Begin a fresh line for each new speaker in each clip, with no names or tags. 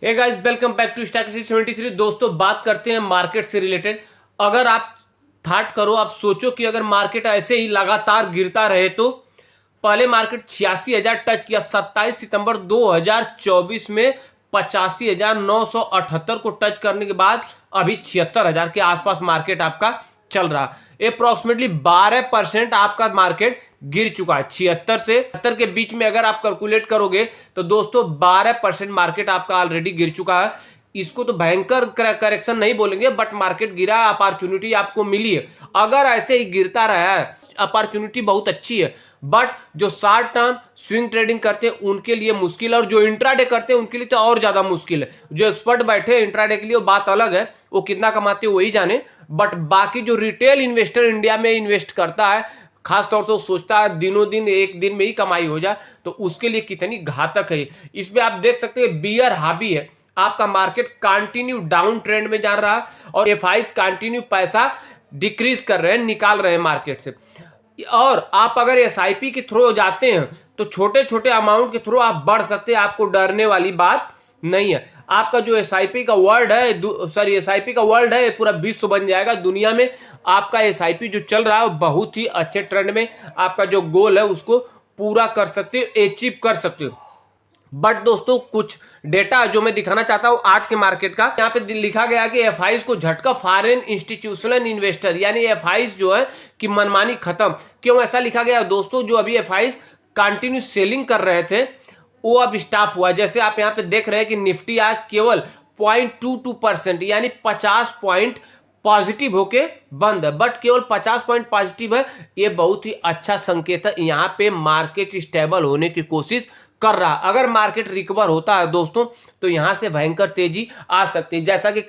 Hey guys, welcome back to statistics 73। दोस्तों, बात करते हैं मार्केट से रिलेटेड। अगर आप थॉट करो, आप सोचो कि अगर मार्केट ऐसे ही लगातार गिरता रहे तो पहले मार्केट 86,000 टच किया 27 सितंबर 2024 में, 85,978 को टच करने के बाद अभी 76,000 के आसपास मार्केट आपका चल रहा। अप्रोक्सीमेटली 12% आपका मार्केट गिर चुका है। 76 से 70 के बीच में अगर आप कैलकुलेट करोगे तो दोस्तों 12% मार्केट आपका ऑलरेडी गिर चुका है। इसको तो भयंकर करेक्शन नहीं बोलेंगे, बट मार्केट गिरा, अपॉर्चुनिटी आपको मिली है। अगर ऐसे ही गिरता रहा है, अपॉर्चुनिटी बहुत अच्छी है, बट जो शॉर्ट टर्म स्विंग ट्रेडिंग करते हैं उनके लिए मुश्किल है, और जो इंट्राडे करते हैं उनके लिए तो और ज्यादा मुश्किल है। जो एक्सपर्ट बैठे हैं इंट्राडे के लिए वो बात अलग है, वो कितना कमाते हैं वही जाने, बट बाकी जो रिटेल इन्वेस्टर इंडिया में इन्वेस्ट करता है, खासतौर से वो सोचता है दिनों दिन एक दिन में ही कमाई हो जाए, तो उसके लिए कितनी घातक है। इसमें आप देख सकते हैं बियर हावी है, आपका मार्केट कंटिन्यू डाउन ट्रेंड में जा रहा है और एफआईज कंटिन्यू पैसा डिक्रीज कर रहे हैं, निकाल रहे हैं मार्केट से। और आप अगर एसआईपी के थ्रू जाते हैं तो छोटे छोटे अमाउंट के थ्रू आप बढ़ सकते हैं, आपको डरने वाली बात नहीं है। आपका जो एसआईपी का वर्ल्ड है, सॉरी एसआईपी का वर्ल्ड है, पूरा विश्व बन जाएगा दुनिया में। आपका एसआईपी जो चल रहा है बहुत ही अच्छे ट्रेंड में, आपका जो गोल है उसको पूरा कर सकते हो, अचीव कर सकते हो। बट दोस्तों, कुछ डेटा जो मैं दिखाना चाहता हूं आज के मार्केट का, यहाँ पे लिखा गया कि एफआईज को झटका, फॉरेन इंस्टीट्यूशनल इन्वेस्टर, यानी एफआईज जो है कि मनमानी खत्म। क्यों ऐसा लिखा गया दोस्तों? जो अभी एफआईज कंटिन्यू सेलिंग कर रहे थे वो अब स्टॉप हुआ। जैसे आप यहाँ पे देख रहे हैं कि निफ्टी आज केवल 0.22% यानी 50 पॉइंट पॉजिटिव होके बंद है, बट केवल 50 पॉइंट पॉजिटिव है। ये बहुत ही अच्छा संकेत है, यहाँ पे मार्केट स्टेबल होने की कोशिश कर रहा। अगर मार्केट रिकवर होता है दोस्तों तो यहां से भयंकर तेजी आ सकती है। जैसा कि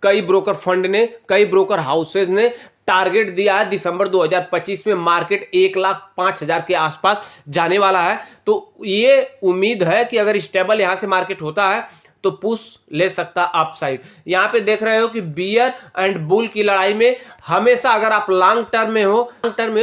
कई ब्रोकर फंड ने, कई ब्रोकर हाउसेज ने टारगेट दिया है दिसंबर 2025 में मार्केट 1,05,000 के आसपास जाने वाला है। तो ये उम्मीद है कि अगर स्टेबल यहां से मार्केट होता है तो पुश ले सकता अपसाइड। यहां पे देख रहे हो कि बियर एंड बुल की लड़ाई में हमेशा अगर आप लॉन्ग टर्म में हो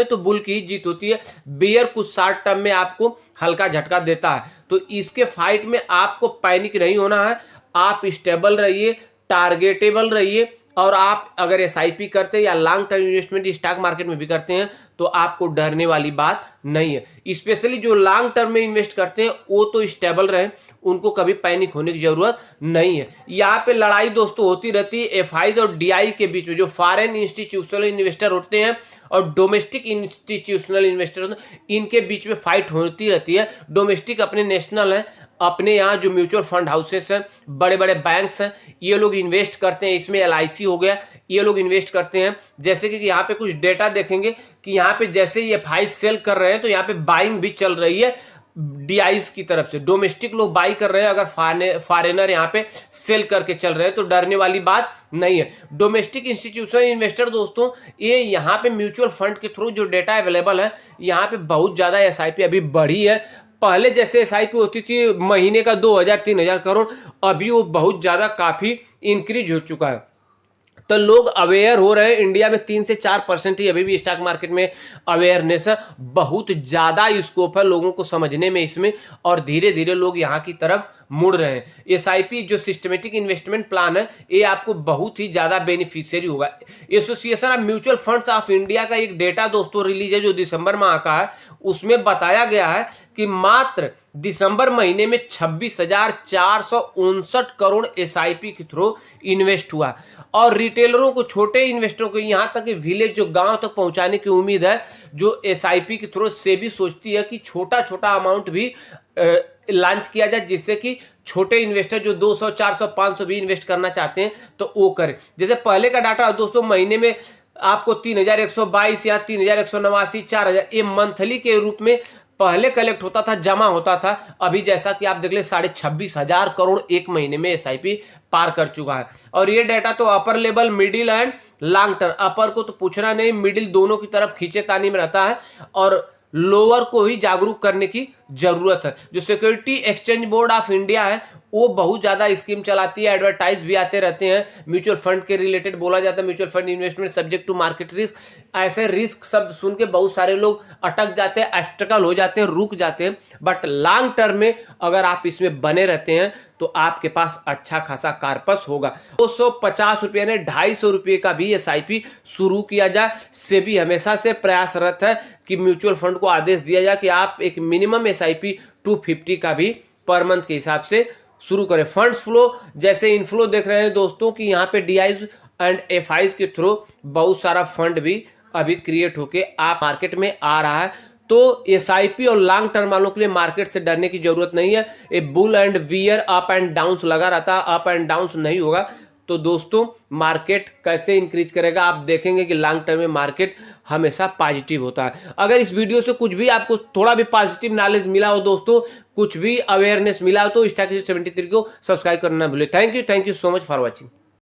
तो बुल की ही जीत होती है। बियर कुछ शॉर्ट टर्म में आपको हल्का झटका देता है, तो इसके फाइट में आपको पैनिक नहीं होना है। आप स्टेबल रहिए, टारगेटेबल रहिए, और आप अगर एसआईपी करते हैं या long term investment stock market में भी करते हैं तो आपको डरने वाली बात नहीं है। स्पेशली जो लॉन्ग टर्म में इन्वेस्ट करते हैं वो तो स्टेबल रहे, उनको कभी पैनिक होने की जरूरत नहीं है। यहाँ पे लड़ाई दोस्तों होती रहती है एफआईज और डीआई के बीच में, जो फॉरेन इंस्टीट्यूशनल इन्वेस्टर होते हैं और डोमेस्टिक इंस्टीट्यूशनल इन्वेस्टर होते हैं, इनके बीच में फाइट होती रहती है। डोमेस्टिक अपने नेशनल है, अपने यहाँ जो म्यूचुअल फंड हाउसेस हैं, बड़े बड़े बैंक्स हैं, ये लोग इन्वेस्ट करते हैं। इसमें एलआईसी हो गया, ये लोग इन्वेस्ट करते हैं। जैसे कि यहाँ पे कुछ डेटा देखेंगे कि यहाँ पे जैसे ये एफआई सेल कर रहे हैं तो यहाँ पे बाइंग भी चल रही है डीआईज की तरफ से। डोमेस्टिक लोग बाई कर रहे हैं, अगर फॉरेनर यहाँ पे सेल करके चल रहे हैं तो डरने वाली बात नहीं है। डोमेस्टिक इंस्टीट्यूशनल इन्वेस्टर दोस्तों, ये यहाँ पे म्यूचुअल फंड के थ्रू जो डेटा अवेलेबल है, यहाँ पे बहुत ज्यादा एसआईपी अभी बढ़ी है। पहले जैसे एसआईपी होती थी महीने का 2,000-3,000 करोड़, अभी वो बहुत ज्यादा काफी इंक्रीज हो चुका है। तो लोग अवेयर हो रहे हैं। इंडिया में 3 से 4% ही अभी भी स्टॉक मार्केट में अवेयरनेस है। बहुत ज्यादा स्कोप है लोगों को समझने में इसमें, और धीरे धीरे लोग यहाँ की तरफ मुड़ रहे हैं। एसआईपी जो सिस्टमेटिक इन्वेस्टमेंट प्लान है, ये आपको बहुत ही ज्यादा बेनिफिशियरी होगा। Association of mutual funds of India का एक डेटा दोस्तों रिलीज है जो दिसंबर माह का है, उसमें बताया गया है कि मात्र दिसंबर महीने में 26,459 करोड़ एसआईपी के थ्रू इन्वेस्ट हुआ, और रिटेलरों को, छोटे इन्वेस्टरों को, यहां तक कि विलेज जो गांव तक पहुंचाने की उम्मीद है। जो एसआईपी के थ्रू से भी सोचती है कि छोटा छोटा अमाउंट भी लॉन्च किया जाए, जिससे कि छोटे इन्वेस्टर जो 200, 400, 500 भी इन्वेस्ट करना चाहते हैं तो वो करें। जैसे पहले का डाटा दोस्तों, महीने में आपको 3,122 या 3,189, 4,000 ये मंथली के रूप में पहले कलेक्ट होता था, जमा होता था। अभी जैसा कि आप देख ले 26,500 करोड़ एक महीने में एसआईपी पार कर चुका है। और ये डाटा तो upper level, middle and long term, upper को तो पूछना नहीं, मिडिल दोनों की तरफ खींचे तानी में रहता है, और लोअर को ही जागरूक करने की जरूरत है। जो security exchange board of India है वो बहुत ज्यादा स्कीम चलाती है, एडवर्टाइज भी आते रहते हैं। म्यूचुअल फंड के रिलेटेड बोला जाता है, mutual fund investment subject to market risk. ऐसे रिस्क शब्द सुन के बहुत सारे लोग अटक जाते हैं, ऑब्स्टेकल हो जाते हैं, रुक जाते हैं। बट लॉन्ग टर्म में अगर आप इसमें बने रहते हैं तो आपके पास अच्छा खासा कार्पस होगा। 250 रुपये ने 250 रुपये का भी SIP शुरू किया जाए। सेबी हमेशा से प्रयासरत है कि म्यूचुअल फंड को आदेश दिया जाए कि आप एक मिनिमम SIP 250 का भी पर मंथ के हिसाब से शुरू करें। फंड्स फ्लो जैसे इनफ्लो देख रहे हैं दोस्तों कि यहाँ पे DIs एंड FIs के थ्रू बहुत सारा फंड भी अभी क्रिएट होके आप मार्केट में आ रहा है। तो SIP और लॉन्ग टर्म वालों के लिए मार्केट से डरने की जरूरत नहीं है। ए bull and wear up and down लगा रहता है, अप एंड डाउन नहीं होगा। तो दोस्तों मार्केट कैसे इंक्रीज करेगा आप देखेंगे कि लॉन्ग टर्म में मार्केट हमेशा पॉजिटिव होता है। अगर इस वीडियो से कुछ भी आपको थोड़ा भी पॉजिटिव नॉलेज मिला हो दोस्तों, कुछ भी अवेयरनेस मिला हो तो स्टॉक 73 को सब्सक्राइब करना ना भूलें। Thank you so much for watching.